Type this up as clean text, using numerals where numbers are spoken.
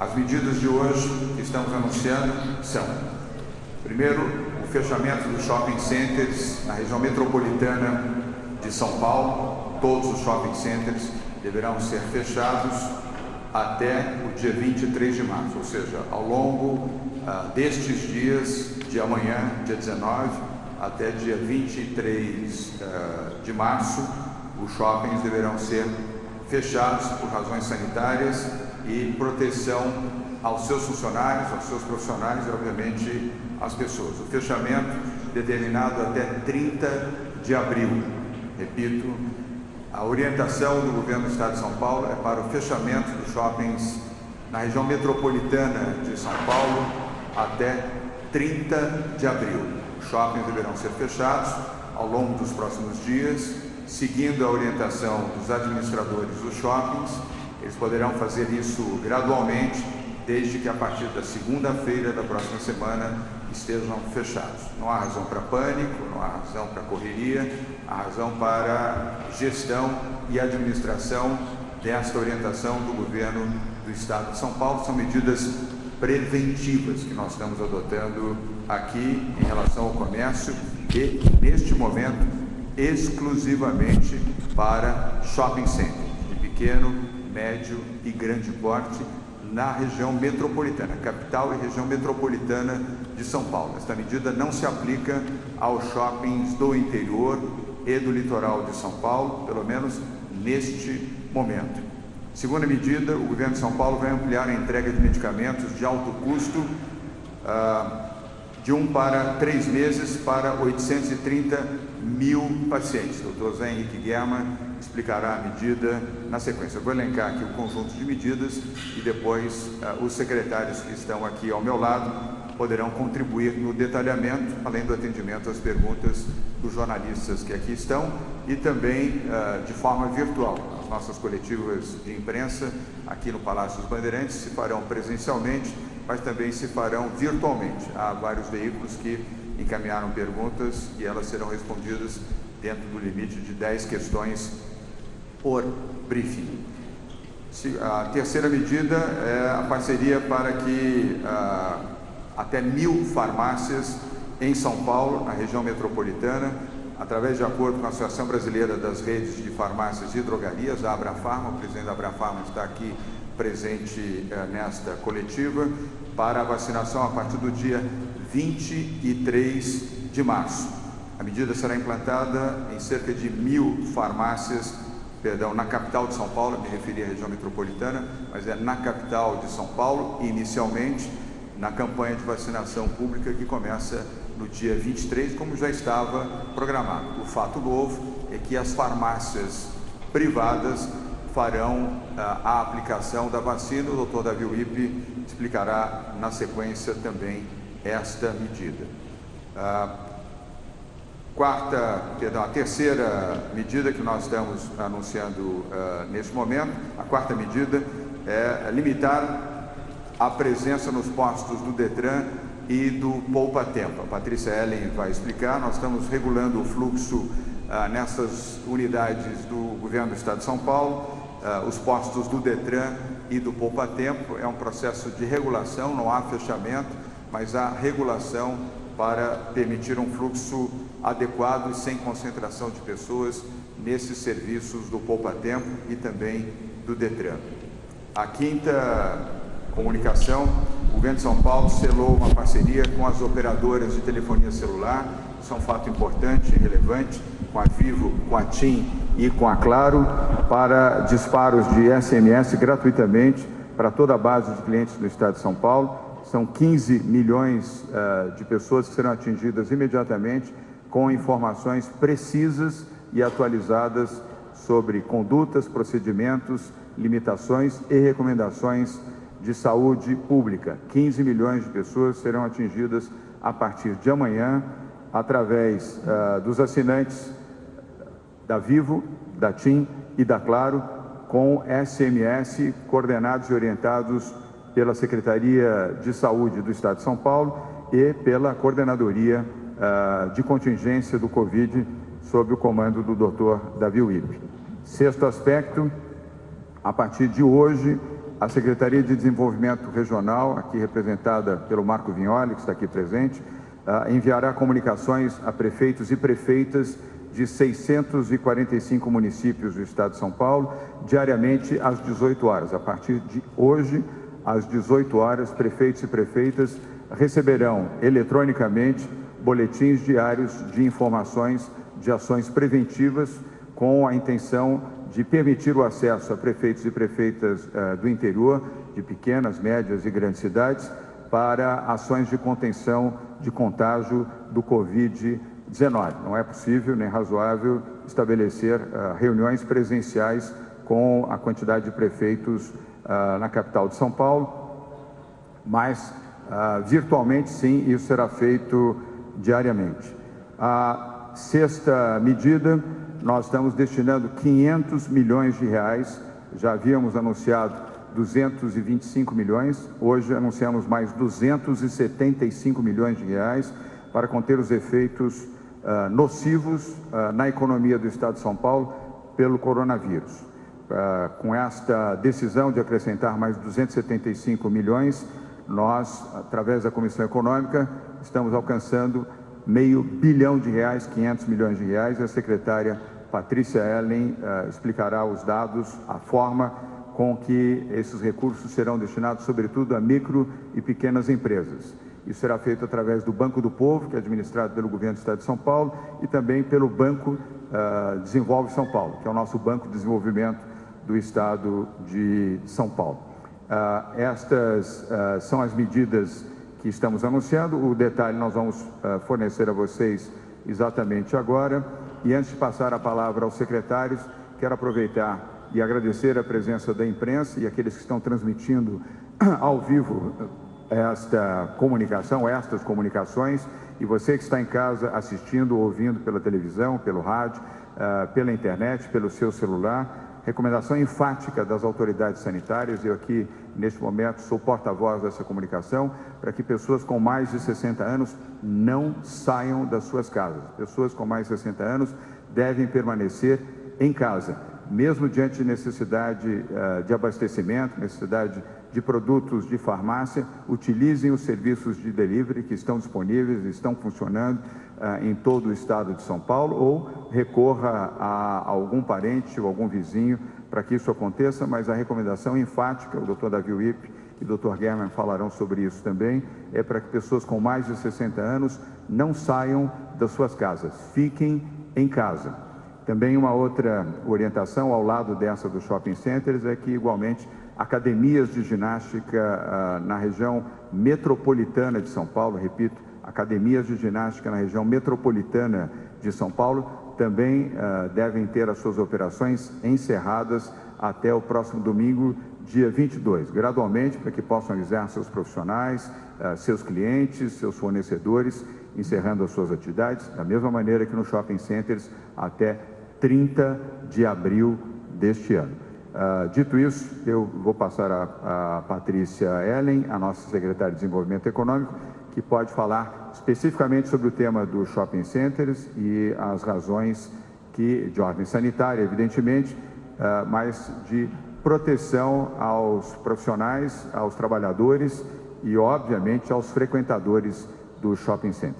As medidas de hoje que estamos anunciando são, primeiro, o fechamento dos shopping centers na região metropolitana de São Paulo. Todos os shopping centers deverão ser fechados até o dia 23 de março, ou seja, ao longo destes dias, de amanhã, dia 19, até dia 23 de março, os shoppings deverão ser fechados por razões sanitárias e proteção aos seus funcionários, aos seus profissionais e, obviamente, às pessoas. O fechamento determinado até 30 de abril. Repito, a orientação do governo do Estado de São Paulo é para o fechamento dos shoppings na região metropolitana de São Paulo até 30 de abril. Os shoppings deverão ser fechados ao longo dos próximos dias, seguindo a orientação dos administradores dos shoppings. Eles poderão fazer isso gradualmente, desde que a partir da segunda-feira da próxima semana estejam fechados. Não há razão para pânico, não há razão para correria, há razão para gestão e administração desta orientação do governo do Estado de São Paulo. São medidas preventivas que nós estamos adotando aqui em relação ao comércio e, neste momento, exclusivamente para shopping centers de pequeno, médio e grande porte na região metropolitana, capital e região metropolitana de São Paulo. Esta medida não se aplica aos shoppings do interior e do litoral de São Paulo, pelo menos neste momento. Segunda medida, o governo de São Paulo vai ampliar a entrega de medicamentos de alto custo de 1 para 3 meses para 830 mil pacientes. O Dr. Zé Henrique Guerra explicará a medida na sequência. Eu vou elencar aqui o conjunto de medidas e depois os secretários que estão aqui ao meu lado poderão contribuir no detalhamento, além do atendimento às perguntas dos jornalistas que aqui estão e também de forma virtual. As nossas coletivas de imprensa aqui no Palácio dos Bandeirantes se farão presencialmente, mas também se farão virtualmente. Há vários veículos que encaminharam perguntas e elas serão respondidas dentro do limite de 10 questões por briefing. A terceira medida é a parceria para que até 1.000 farmácias em São Paulo, na região metropolitana, através de acordo com a Associação Brasileira das Redes de Farmácias e Drogarias, a Abrafarma, o presidente da Abrafarma está aqui presente nesta coletiva, para a vacinação a partir do dia 23 de março. A medida será implantada em cerca de 1.000 farmácias, na capital de São Paulo, me referi à região metropolitana, mas é na capital de São Paulo, inicialmente na campanha de vacinação pública que começa no dia 23, como já estava programado. O fato novo é que as farmácias privadas farão a aplicação da vacina. O Dr. Davi Wippe explicará na sequência também esta medida. A terceira medida que nós estamos anunciando neste momento, a quarta medida é limitar a presença nos postos do Detran e do Poupa Tempo. A Patrícia Ellen vai explicar. Nós estamos regulando o fluxo nessas unidades do governo do Estado de São Paulo. Os postos do Detran e do Poupa Tempo é um processo de regulação, não há fechamento, mas há regulação para permitir um fluxo adequado e sem concentração de pessoas nesses serviços do Poupa Tempo e também do Detran. A quinta comunicação, o governo de São Paulo selou uma parceria com as operadoras de telefonia celular. Isso é um fato importante e relevante, com a Vivo, com a TIM e com a Claro, para disparos de SMS gratuitamente para toda a base de clientes do Estado de São Paulo. São 15 milhões de pessoas que serão atingidas imediatamente com informações precisas e atualizadas sobre condutas, procedimentos, limitações e recomendações de saúde pública. 15 milhões de pessoas serão atingidas a partir de amanhã, através dos assinantes da Vivo, da TIM e da Claro, com SMS coordenados e orientados pela Secretaria de Saúde do Estado de São Paulo e pela Coordenadoria de Contingência do Covid, sob o comando do Dr. Davi Wippe. Sexto aspecto, a partir de hoje, A Secretaria de Desenvolvimento Regional, aqui representada pelo Marco Vignoli, que está aqui presente, enviará comunicações a prefeitos e prefeitas de 645 municípios do estado de São Paulo, diariamente às 18 horas. A partir de hoje, às 18 horas, prefeitos e prefeitas receberão eletronicamente boletins diários de informações de ações preventivas com a intenção de permitir o acesso a prefeitos e prefeitas do interior, de pequenas, médias e grandes cidades, para ações de contenção de contágio do Covid-19. Não é possível nem razoável estabelecer reuniões presenciais com a quantidade de prefeitos na capital de São Paulo, mas virtualmente sim, isso será feito diariamente. A sexta medida, nós estamos destinando 500 milhões de reais, já havíamos anunciado 225 milhões, hoje anunciamos mais 275 milhões de reais para conter os efeitos nocivos na economia do estado de São Paulo pelo coronavírus. Com esta decisão de acrescentar mais 275 milhões, nós, através da Comissão Econômica, estamos alcançando R$500 bilhão, 500 milhões de reais, e a secretária Patrícia Ellen explicará os dados, a forma com que esses recursos serão destinados, sobretudo, a micro e pequenas empresas. Isso será feito através do Banco do Povo, que é administrado pelo Governo do Estado de São Paulo, e também pelo Banco Desenvolve São Paulo, que é o nosso Banco de Desenvolvimento do Estado de São Paulo. Estas são as medidas que estamos anunciando. O detalhe nós vamos fornecer a vocês exatamente agora. E antes de passar a palavra aos secretários, quero aproveitar e agradecer a presença da imprensa e aqueles que estão transmitindo ao vivo estas comunicações, e você que está em casa assistindo ou ouvindo pela televisão, pelo rádio, pela internet, pelo seu celular. Recomendação enfática das autoridades sanitárias, eu aqui, neste momento, sou porta-voz dessa comunicação, para que pessoas com mais de 60 anos não saiam das suas casas. Pessoas com mais de 60 anos devem permanecer em casa, mesmo diante de necessidade de abastecimento, necessidade de produtos de farmácia. Utilizem os serviços de delivery que estão disponíveis, estão funcionando em todo o estado de São Paulo, ou recorra a algum parente ou algum vizinho para que isso aconteça, mas a recomendação enfática, o Dr. Davi Wipp e o Dr. German falarão sobre isso também, é para que pessoas com mais de 60 anos não saiam das suas casas, fiquem em casa. Também uma outra orientação ao lado dessa dos shopping centers é que, igualmente, academias de ginástica na região metropolitana de São Paulo, repito, academias de ginástica na região metropolitana de São Paulo também devem ter as suas operações encerradas até o próximo domingo, dia 22, gradualmente, para que possam avisar seus profissionais, seus clientes, seus fornecedores, encerrando as suas atividades, da mesma maneira que nos shopping centers até 30 de abril deste ano. Dito isso, eu vou passar a Patrícia Ellen, a nossa secretária de Desenvolvimento Econômico, que pode falar especificamente sobre o tema dos shopping centers e as razões de ordem sanitária, evidentemente, mas de proteção aos profissionais, aos trabalhadores e, obviamente, aos frequentadores dos shopping centers.